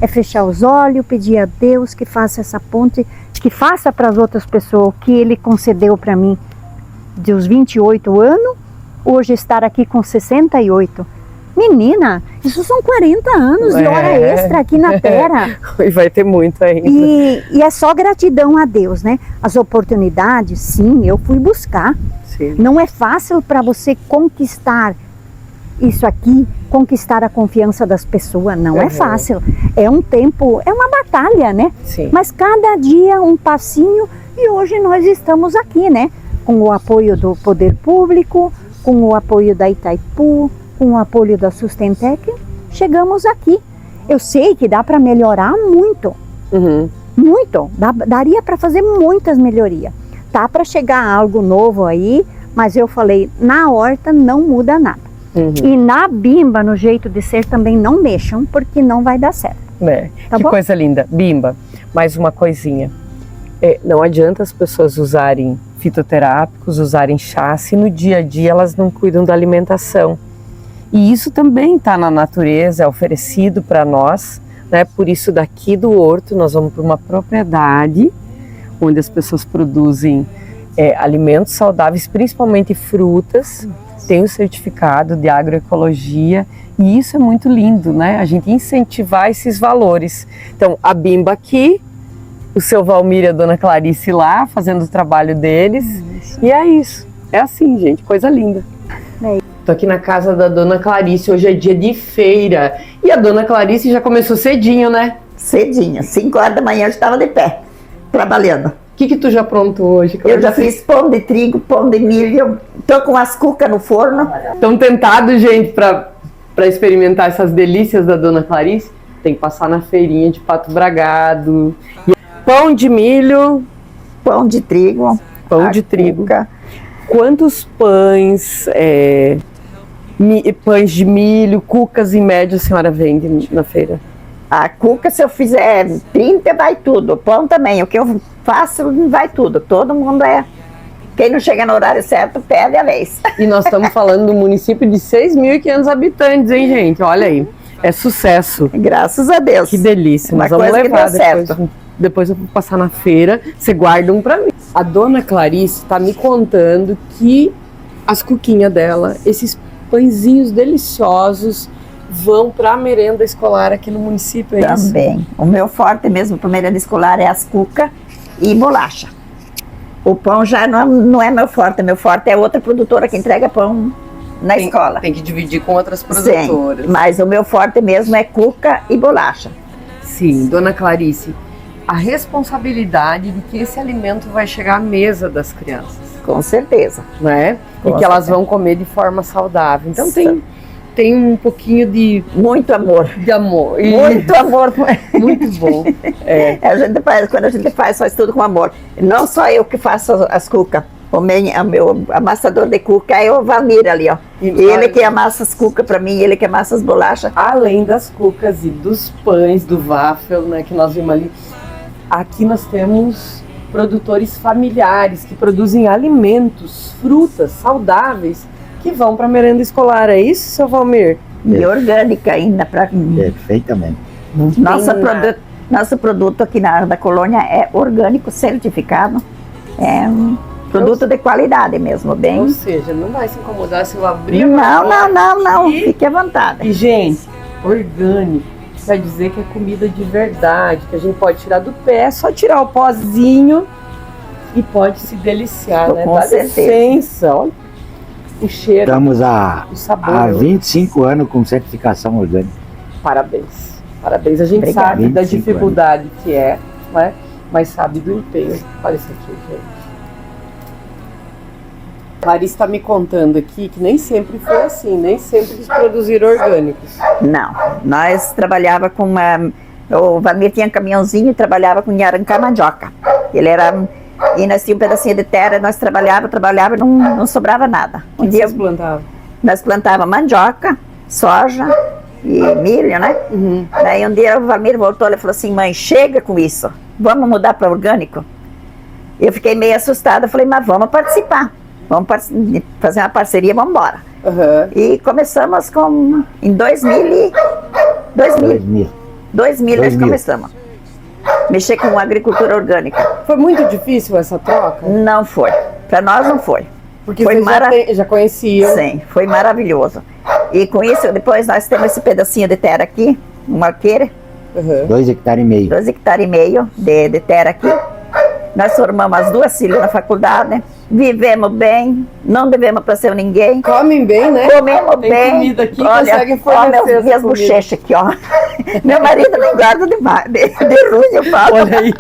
É fechar os olhos, pedir a Deus que faça essa ponte, que faça para as outras pessoas o que Ele concedeu para mim dos 28 anos, hoje estar aqui com 68. Menina, isso são 40 anos de hora extra aqui na Terra. E vai ter muito ainda. E é só gratidão a Deus, né? As oportunidades, sim, eu fui buscar. Sim. Não é fácil para você conquistar isso aqui, conquistar a confiança das pessoas, não é fácil. É um tempo, é uma batalha, né? Sim. Mas cada dia um passinho e hoje nós estamos aqui, né? Com o apoio do Poder Público, com o apoio da Itaipu, com o apoio da Sustentec, chegamos aqui. Eu sei que dá para melhorar muito, muito, daria para fazer muitas melhorias. Tá para chegar algo novo aí, mas eu falei, na horta não muda nada. E na Bimba, no jeito de ser, também não mexam, porque não vai dar certo. Tá que bom? Coisa linda. Bimba, mais uma coisinha. Não adianta as pessoas usarem fitoterápicos, usarem chá, se no dia a dia elas não cuidam da alimentação. E isso também está na natureza, é oferecido para nós, né? Por isso daqui do horto nós vamos para uma propriedade onde as pessoas produzem alimentos saudáveis, principalmente frutas, tem o certificado de agroecologia e isso é muito lindo, né? A gente incentivar esses valores. Então a Bimba aqui, o seu Valmir e a dona Clarice lá, fazendo o trabalho deles. E é isso. É assim, gente. Coisa linda. Tô aqui na casa da dona Clarice. Hoje é dia de feira. E a dona Clarice já começou cedinho, né? Cedinho. 5 horas da manhã eu estava de pé, trabalhando. O que tu já aprontou hoje, Clarice? Eu já fiz pão de trigo, pão de milho. Tô com as cucas no forno. Estão tentados, gente, para experimentar essas delícias da dona Clarice? Tem que passar na feirinha de Pato Bragado. Pão de milho, pão de trigo, cuca. Quantos pães, pães de milho, cucas em média a senhora vende na feira? A cuca, se eu fizer 30, vai tudo. O pão também, o que eu faço, vai tudo. Todo mundo quem não chega no horário certo, pede a vez. E nós estamos falando do município de 6.500 habitantes, hein, gente? Olha aí, é sucesso. Graças a Deus. Que delícia, nós vamos levar depois eu vou passar na feira, você guarda um pra mim. A dona Clarice tá me contando que as cuquinhas dela, esses pãezinhos deliciosos, vão pra merenda escolar aqui no município, é isso? Também. O meu forte mesmo pra merenda escolar é as cucas e bolacha. O pão já não é meu forte é outra produtora que entrega pão na escola. Tem que dividir com outras produtoras. Sim, mas o meu forte mesmo é cuca e bolacha. Sim, dona Clarice, a responsabilidade de que esse alimento vai chegar à mesa das crianças. Com certeza. Né? E que elas vão comer de forma saudável. Então tem um pouquinho de... Muito amor. De amor. Muito amor. Muito bom. Quando a gente faz tudo com amor. Não só eu que faço as cucas. O meu amassador de cuca é o Valmir ali, ó. Ele que amassa as cucas para mim, ele que amassa as bolachas. Além das cucas e dos pães, do waffle, né, que nós vimos ali. Aqui nós temos produtores familiares que produzem alimentos, frutas saudáveis que vão para a merenda escolar. É isso, seu Valmir? E orgânica ainda. Perfeitamente. Nosso produto aqui na área da colônia é orgânico, certificado. É um produto de qualidade mesmo, bem. Ou seja, não vai se incomodar se eu abrir Não. Fique à vontade. E, gente, orgânico quer dizer que é comida de verdade, que a gente pode tirar do pé, só tirar o pozinho e pode se deliciar, né? Com certeza. Licença, olha o cheiro. Estamos o sabor, há 25 anos com certificação orgânica. Parabéns. Parabéns. A gente sabe da dificuldade que é, né? Mas sabe do empenho. Olha isso aqui, gente. Larissa está me contando aqui que nem sempre foi assim, nem sempre eles produziram orgânicos. Não, nós trabalhava com uma... O Valmir tinha um caminhãozinho e trabalhava com arrancar mandioca. Ele era... E nós tínhamos um pedacinho de terra, nós trabalhava e não sobrava nada. O que vocês plantavam? Nós plantávamos mandioca, soja e milho, né? Daí um dia o Valmir voltou e falou assim, mãe, chega com isso, vamos mudar para orgânico? Eu fiquei meio assustada, falei, mas vamos participar, fazer uma parceria, vamos embora. E começamos em 2000 nós começamos. Mexer com agricultura orgânica. Foi muito difícil essa troca? Não foi, para nós não foi. Porque foi vocês já conheciam. Sim, foi maravilhoso. E com isso, depois nós temos esse pedacinho de terra aqui, um arqueiro. 2,5 hectares. 2,5 hectares de terra aqui. Nós formamos as 2 filhas na faculdade, vivemos bem, não devemos para ser ninguém. Comem bem, né? Comemos Tem bem. comida aqui, olha, conseguem fornecer minhas bochechas aqui, ó. Meu marido não guarda de ruim, eu falo. Olha aí.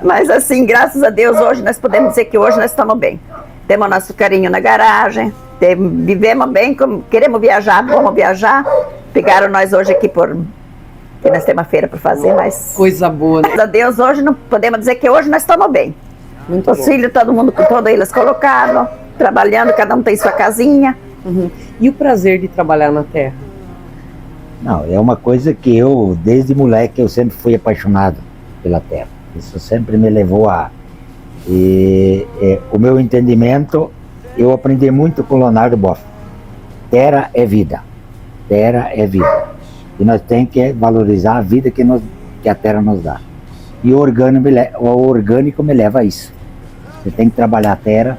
Mas assim, graças a Deus, hoje nós podemos dizer que hoje nós estamos bem. Temos nosso carinho na garagem, vivemos bem, queremos viajar, vamos viajar. Pegaram nós hoje aqui porque nós temos uma feira para fazer, mas... Coisa boa, né? Graças a Deus, hoje não podemos dizer que hoje nós estamos bem. Muito Os bom. filhos, todos eles colocaram, trabalhando, cada um tem sua casinha. E o prazer de trabalhar na terra? Não, é uma coisa que eu, desde moleque, eu sempre fui apaixonado pela terra. Isso sempre me levou a... o meu entendimento, eu aprendi muito com o Leonardo Boff. Terra é vida. Terra é vida. E nós temos que valorizar a vida que a terra nos dá. E o orgânico me leva a isso. Você tem que trabalhar a terra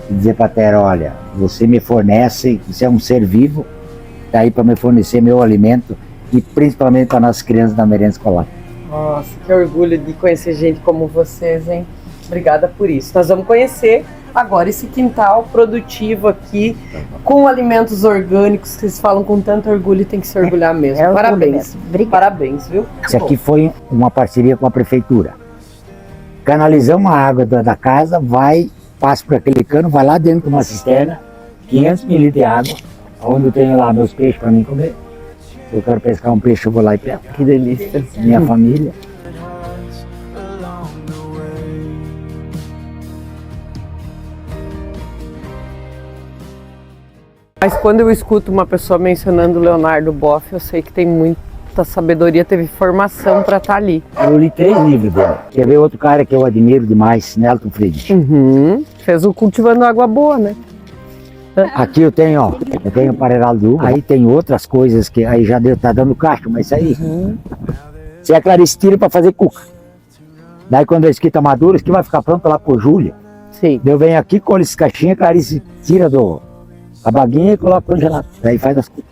e dizer para a terra, olha, você me fornece, você é um ser vivo, está aí para me fornecer meu alimento e principalmente para nossas crianças da merenda escolar. Nossa, que orgulho de conhecer gente como vocês, hein? Obrigada por isso. Nós vamos conhecer agora esse quintal produtivo aqui, com alimentos orgânicos, que vocês falam com tanto orgulho e tem que se orgulhar mesmo. Parabéns. Parabéns, viu? Isso aqui foi uma parceria com a prefeitura. Canalizamos a água da casa, passa por aquele cano, vai lá dentro de uma cisterna, 500 ml de água, onde eu tenho lá meus peixes para mim comer. Se eu quero pescar um peixe, eu vou lá e pesco. Que delícia. Minha família. Mas quando eu escuto uma pessoa mencionando Leonardo Boff, eu sei que tem muita sabedoria, teve formação para estar ali. Eu li 3 livros dele. Quer ver outro cara que eu admiro demais, Nelton Friedrich. Fez o Cultivando Água Boa, né? Aqui eu tenho, ó, parelhado de uva. Aí tem outras coisas que aí já tá dando cacho, mas isso aí. Se a Clarice tira para fazer cuca. Daí quando a esquita madura, isso que vai ficar pronto lá por julho. Sim. Eu venho aqui, colho esse caixinha, a Clarice tira a baguinha e coloca congelado. Daí faz as cucas.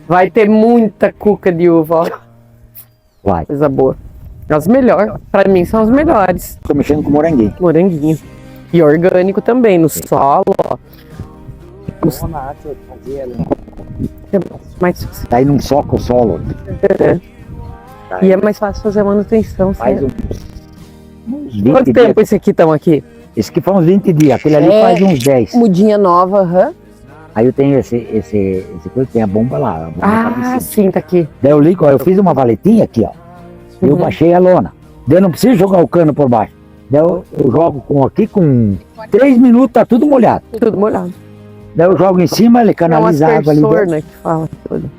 Vai ter muita cuca de uva, ó. Vai. Coisa boa. As melhores, pra mim são as melhores. Tô mexendo com moranguinho. Moranguinho. E orgânico também, no solo, ó. Mais fácil. Daí não soca o solo. E é mais fácil fazer a manutenção. Faz uns 20 Quanto dias. tempo esse aqui estão aqui? Esse aqui faz uns 20 dias, aquele ali faz uns 10. Mudinha nova, Aí eu tenho esse coisa, tem a bomba lá. A bomba tá em cima. sim, tá aqui. Daí eu ligo, ó, eu fiz uma valetinha aqui, ó. Eu baixei a lona. Daí eu não preciso jogar o cano por baixo. Daí eu jogo aqui com 3 minutos, tá tudo molhado. Tudo molhado. Daí eu jogo em cima, ele canaliza a água ali dentro. Né, que fala tudo.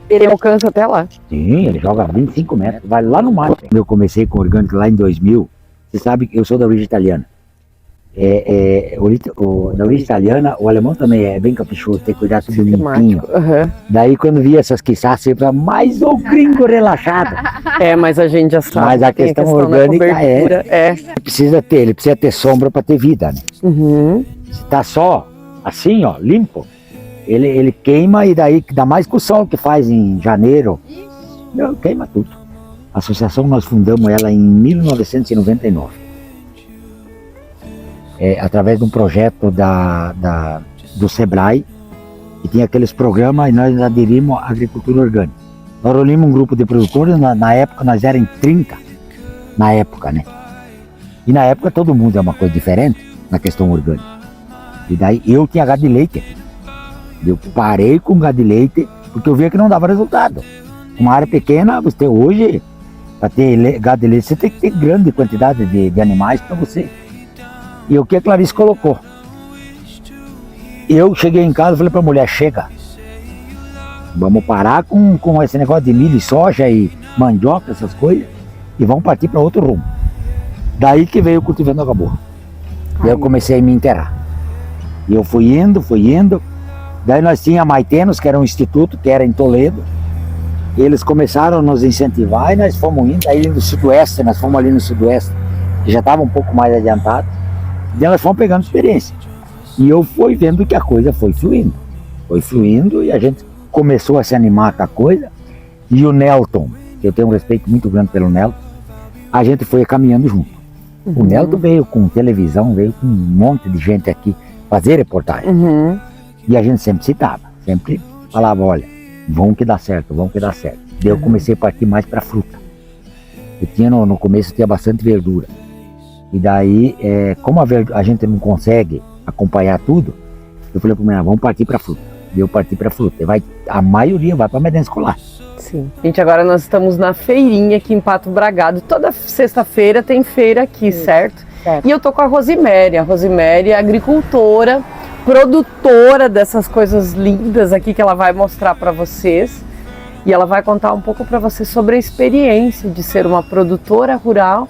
Ele alcança até lá. Sim, ele joga 25 metros, vai lá no mar. Quando eu comecei com orgânico lá em 2000, você sabe que eu sou da origem italiana. Da origem italiana, o alemão também é bem caprichoso, tem que cuidar tudo limpinho. Daí quando via essas quiçaças, eu falava, mais o gringo relaxado. Mas a gente já sabe. Mas a tem questão orgânica ele precisa ter sombra para ter vida, né? Se tá só assim, ó, limpo, ele queima e daí, ainda mais com o sol que faz em janeiro, queima tudo. A associação nós fundamos ela em 1999. Através de um projeto do Sebrae, que tinha aqueles programas e nós aderimos à agricultura orgânica. Nós reunimos um grupo de produtores, na época nós éramos 30, na época, né? E na época todo mundo é uma coisa diferente na questão orgânica. E daí eu tinha gado de leite. Eu parei com gado de leite porque eu via que não dava resultado. Uma área pequena, você hoje, para ter gado de leite, você tem que ter grande quantidade de animais para você. E o que a Clarice colocou? Eu cheguei em casa e falei para a mulher, chega. Vamos parar com esse negócio de milho e soja e mandioca, essas coisas, e vamos partir para outro rumo. Daí que veio o Cultivando Água Boa. Daí eu comecei a me enterrar. E eu fui indo. Daí nós tínhamos a Maitenos, que era um instituto, que era em Toledo. Eles começaram a nos incentivar e nós fomos indo. Aí no Sudoeste, nós fomos ali no Sudoeste, que já estava um pouco mais adiantado. Daí nós fomos pegando experiência. E eu fui vendo que a coisa foi fluindo. Foi fluindo e a gente começou a se animar com a coisa. E o Nelton, que eu tenho um respeito muito grande pelo Nelton, a gente foi caminhando junto. O Nelton veio com televisão, veio com um monte de gente aqui fazer reportagem. E a gente sempre citava, sempre falava, olha, vamos que dá certo, vamos que dá certo. Daí eu comecei a partir mais para fruta. Eu tinha no começo eu tinha bastante verdura. E daí, como a gente não consegue acompanhar tudo, eu falei para mim, vamos partir para fruta. Daí eu parti para fruta. A maioria vai para a merenda escolar. Sim. Gente, agora nós estamos na feirinha aqui em Pato Bragado. Toda sexta-feira tem feira aqui, certo? E eu tô com a Rosiméria. A Rosiméria é agricultora, produtora dessas coisas lindas aqui que ela vai mostrar para vocês. E ela vai contar um pouco para vocês sobre a experiência de ser uma produtora rural.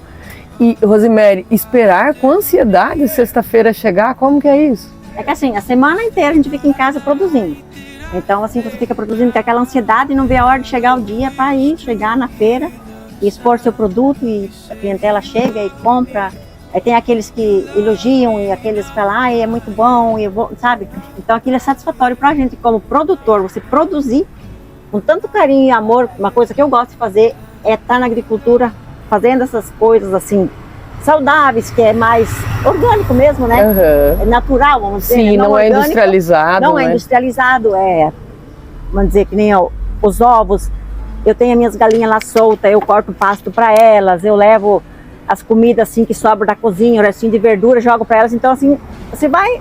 E, Rosiméria, esperar com ansiedade sexta-feira chegar, como que é isso? É que assim, a semana inteira a gente fica em casa produzindo. Então, assim, você fica produzindo com aquela ansiedade e não vê a hora de chegar o dia para ir, chegar na feira e expor seu produto e a clientela chega e compra. Aí tem aqueles que elogiam e aqueles que falam, é muito bom, e eu vou, sabe? Então aquilo é satisfatório para a gente como produtor, você produzir com tanto carinho e amor. Uma coisa que eu gosto de fazer é estar na agricultura fazendo essas coisas assim, saudáveis, que é mais orgânico mesmo, né? É natural, vamos dizer. Sim, não é orgânico, industrializado. Não é industrializado, vamos dizer, que nem os ovos. Eu tenho as minhas galinhas lá soltas, eu corto pasto para elas, eu levo as comidas assim que sobram da cozinha, o restinho de verdura, jogo para elas. Então assim, você vai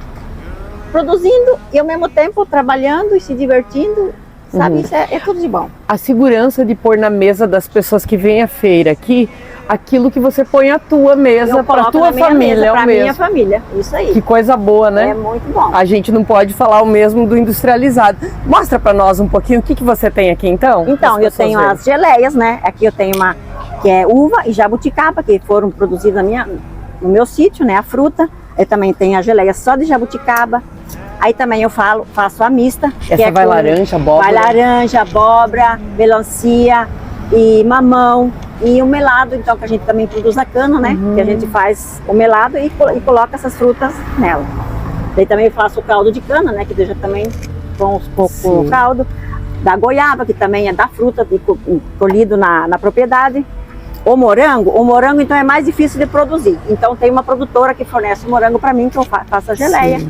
produzindo e ao mesmo tempo trabalhando e se divertindo, sabe? Isso é tudo de bom. A segurança de pôr na mesa das pessoas que vêm à feira aqui, aquilo que você põe à tua mesa, para a tua família, é o mesmo. Para minha família, isso aí. Que coisa boa, né? É muito bom. A gente não pode falar o mesmo do industrializado. Mostra para nós um pouquinho o que você tem aqui então. Então, eu tenho as geleias, né? Aqui eu tenho uma que é uva e jabuticaba, que foram produzidas no meu sítio, né? A fruta. Eu também tenho a geleia só de jabuticaba. Aí também eu faço a mista. Essa vai laranja, abóbora? Vai laranja, abóbora, melancia e mamão. E o melado, então, que a gente também produz a cana, né? Que a gente faz o melado e coloca essas frutas nela. Daí também eu faço o caldo de cana, né? Que deixa também com uns poucos o caldo. Da goiaba, que também é da fruta, colhido na propriedade. O morango então é mais difícil de produzir. Então tem uma produtora que fornece o morango para mim, que eu faço a geleia. Sim.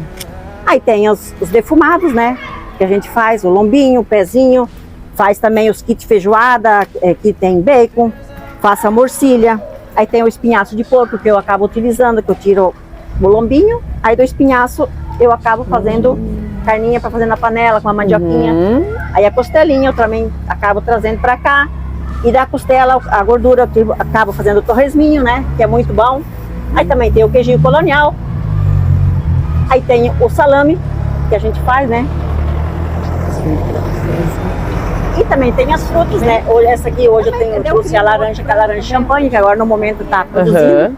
Aí tem os defumados, né? Que a gente faz, o lombinho, o pezinho. Faz também os kits feijoada, que tem bacon. Faço a morcilha. Aí tem o espinhaço de porco que eu acabo utilizando, que eu tiro o lombinho. Aí do espinhaço eu acabo fazendo carninha para fazer na panela com a mandioquinha. Aí a costelinha eu também acabo trazendo para cá. E da costela, a gordura eu acabo fazendo o torresminho, né? Que é muito bom. Aí também tem o queijinho colonial. Aí tem o salame, que a gente faz, né? E também tem as frutas, né? Essa aqui hoje eu trouxe a laranja, que é a laranja champanhe, que agora no momento tá produzindo.